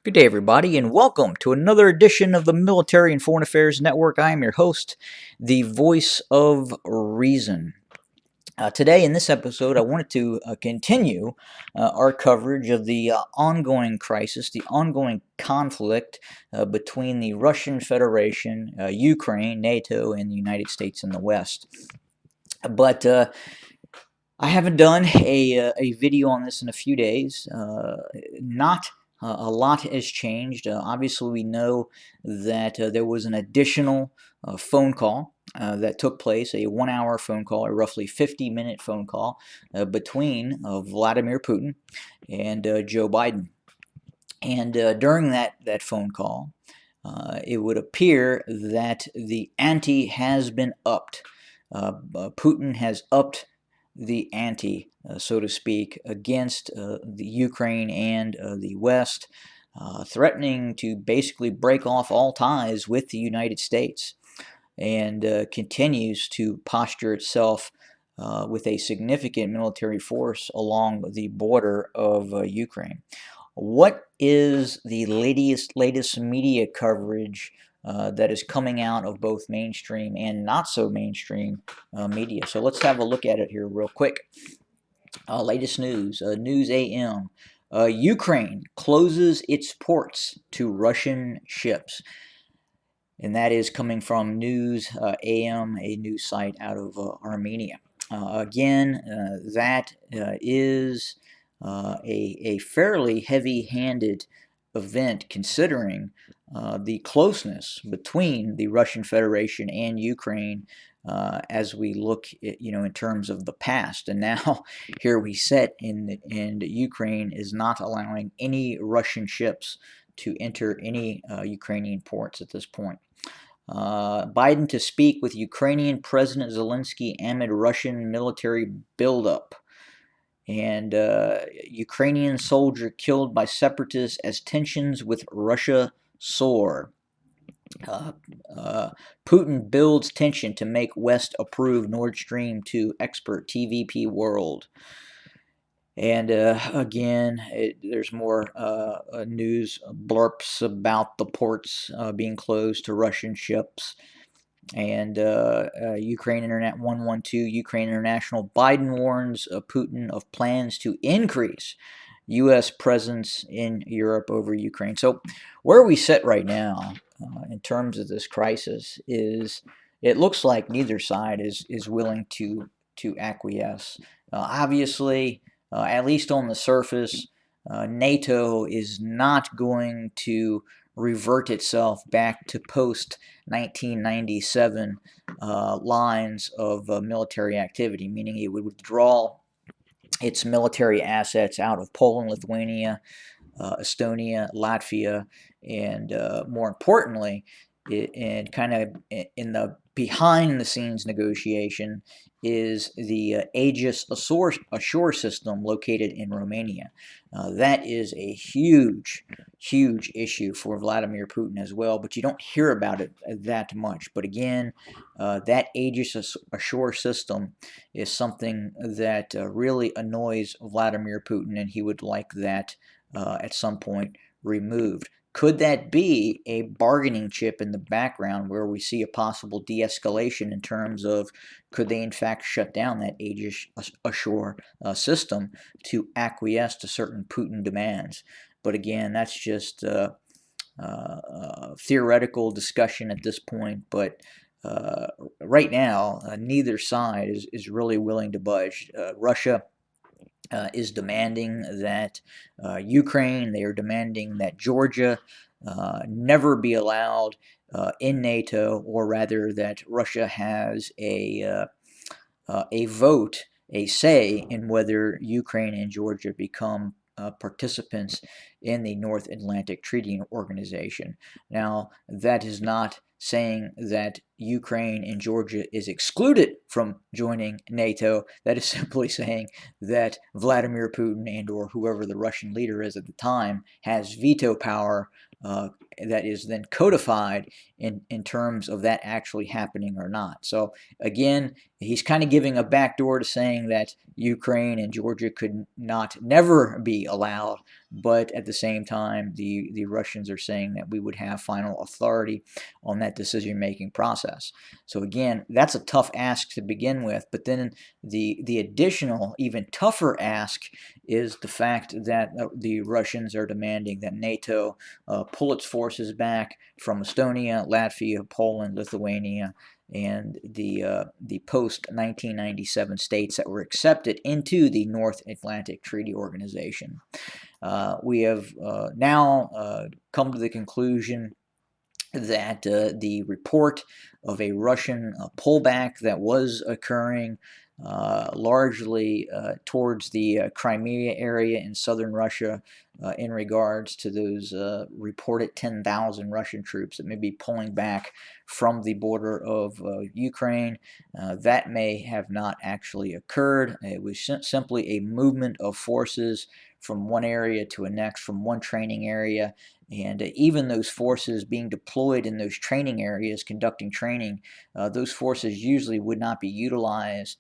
Good day, everybody, and welcome to another edition of the Military and Foreign Affairs Network. I am your host, the voice of reason. Today, in this episode, I wanted to continue our coverage of the ongoing crisis, the ongoing conflict between the Russian Federation, Ukraine, NATO, and the United States in the West. But I haven't done a video on this in a few days. Not a lot has changed. Obviously, we know that there was an additional phone call that took place, a 1 hour phone call, a roughly 50-minute phone call between Vladimir Putin and Joe Biden. And during that phone call, it would appear that the ante has been upped. Putin has upped the ante, so to speak, against the Ukraine and the West, threatening to basically break off all ties with the United States, and continues to posture itself with a significant military force along the border of Ukraine. What is the latest media coverage that is coming out of both mainstream and not so mainstream media? So let's have a look at it here real quick. Latest news, News AM. Ukraine closes its ports to Russian ships. And that is coming from News AM, a news site out of Armenia. Again, that is a fairly heavy-handed event considering the closeness between the Russian Federation and Ukraine as we look at, in terms of the past. And now here we sit, and Ukraine is not allowing any Russian ships to enter any Ukrainian ports at this point. Biden to speak with Ukrainian President Zelensky amid Russian military buildup. And Ukrainian soldier killed by separatists as tensions with Russia soar. Putin builds tension to make West approve Nord Stream 2 expert TVP World. And again, there's more news blurps about the ports being closed to Russian ships. And Ukraine Internet 112, Ukraine International. Biden warns Putin of plans to increase U.S. presence in Europe over Ukraine. So where we sit right now in terms of this crisis is it looks like neither side is willing to acquiesce. Obviously, at least on the surface, NATO is not going to revert itself back to post 1997 lines of military activity, meaning it would withdraw its military assets out of Poland, Lithuania, Estonia, Latvia, and more importantly, and kind of in the behind the scenes negotiation is the Aegis Ashore system located in Romania. That is a huge issue for Vladimir Putin as well, but you don't hear about it that much. But again, that Aegis Ashore system is something that really annoys Vladimir Putin, and he would like that at some point removed. Could that be a bargaining chip in the background where we see a possible de-escalation in terms of could they in fact shut down that Aegis Ashore system to acquiesce to certain Putin demands? But again, that's just theoretical discussion at this point. But right now, neither side is really willing to budge. Russia is demanding that Ukraine, they are demanding that Georgia never be allowed in NATO, or rather that Russia has a vote, a say in whether Ukraine and Georgia become participants in the North Atlantic Treaty Organization. Now, that is not saying that Ukraine and Georgia is excluded from joining NATO. That is simply saying that Vladimir Putin and or whoever the Russian leader is at the time has veto power that is then codified in terms of that actually happening or not. So again, he's kind of giving a backdoor to saying that Ukraine and Georgia could never be allowed, but at the same time, the Russians are saying that we would have final authority on that decision-making process. So again, that's a tough ask to begin with, but then the additional, even tougher ask is the fact that the Russians are demanding that NATO pull its forces back from Estonia, Latvia, Poland, Lithuania, and the post-1997 states that were accepted into the North Atlantic Treaty Organization. We have now come to the conclusion that the report of a Russian pullback that was occurring largely towards the Crimea area in southern Russia in regards to those reported 10,000 Russian troops that may be pulling back from the border of Ukraine. That may have not actually occurred. It was simply a movement of forces from one area to the next, from one training area. And even those forces being deployed in those training areas, conducting training, those forces usually would not be utilized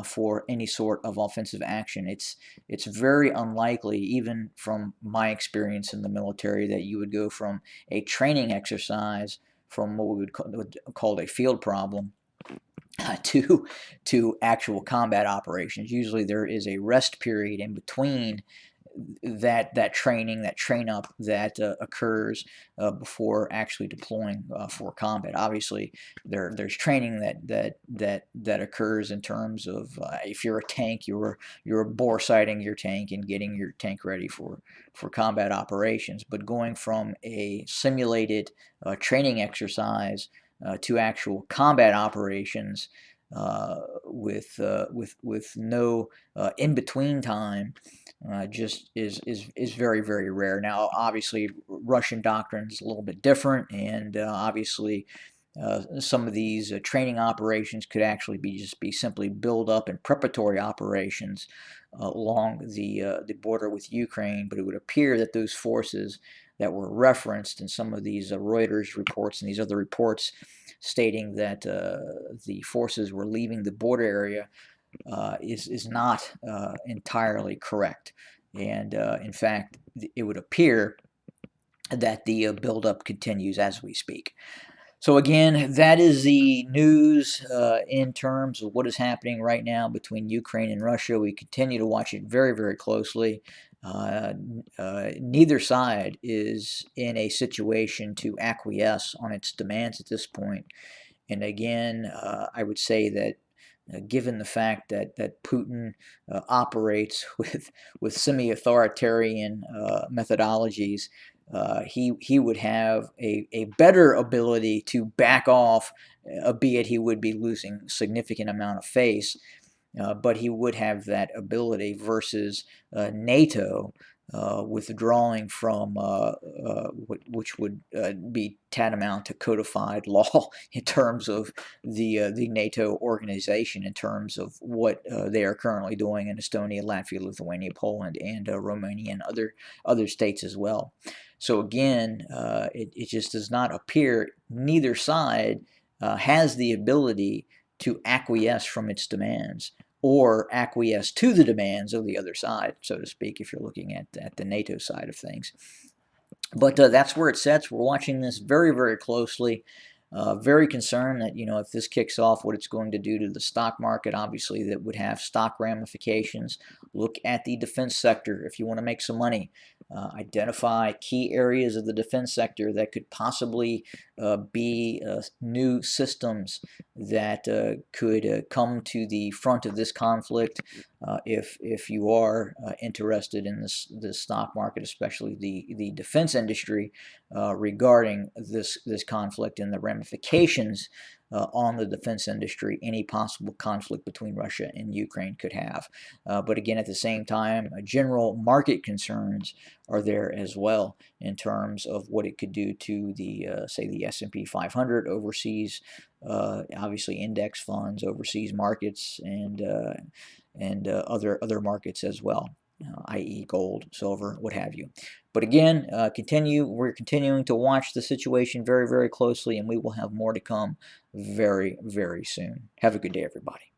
for any sort of offensive action. It's very unlikely, even from my experience in the military, that you would go from a training exercise, from what we would call a field problem, to actual combat operations. Usually there is a rest period in between that training, that train up that occurs before actually deploying for combat. Obviously, there's training that occurs in terms of if you're a tank, you're bore sighting your tank and getting your tank ready for combat operations. But going from a simulated training exercise to actual combat operations with no in between time just is very, very rare. Now, obviously, Russian doctrine is a little bit different, and obviously, some of these training operations could actually be simply build up and preparatory operations along the border with Ukraine. But it would appear that those forces that were referenced in some of these Reuters reports and these other reports stating that the forces were leaving the border area is not entirely correct. And in fact, it would appear that the buildup continues as we speak. So again, that is the news in terms of what is happening right now between Ukraine and Russia. We continue to watch it very, very closely. Neither side is in a situation to acquiesce on its demands at this point. And again, I would say that given the fact that Putin operates with semi-authoritarian methodologies, he would have a better ability to back off, albeit he would be losing significant amount of face, but he would have that ability versus NATO withdrawing from which would be tantamount to codified law in terms of the NATO organization, in terms of what they are currently doing in Estonia, Latvia, Lithuania, Poland, and Romania, and other states as well. So again, it just does not appear neither side has the ability to acquiesce from its demands, or acquiesce to the demands of the other side, so to speak, if you're looking at the NATO side of things. But that's where it sets. We're watching this very, very closely. Very concerned that, if this kicks off, what it's going to do to the stock market. Obviously, that would have stock ramifications. Look at the defense sector if you want to make some money. Identify key areas of the defense sector that could possibly be new systems that could come to the front of this conflict if you are interested in this stock market, especially the defense industry, regarding this conflict and the ramifications on the defense industry any possible conflict between Russia and Ukraine could have. But again, at the same time, general market concerns are there as well in terms of what it could do to the say the S&P 500 overseas, obviously index funds, overseas markets, and other markets as well. i.e. gold, silver, what have you. But again, we're continuing to watch the situation very, very closely, and we will have more to come very, very soon. Have a good day, everybody.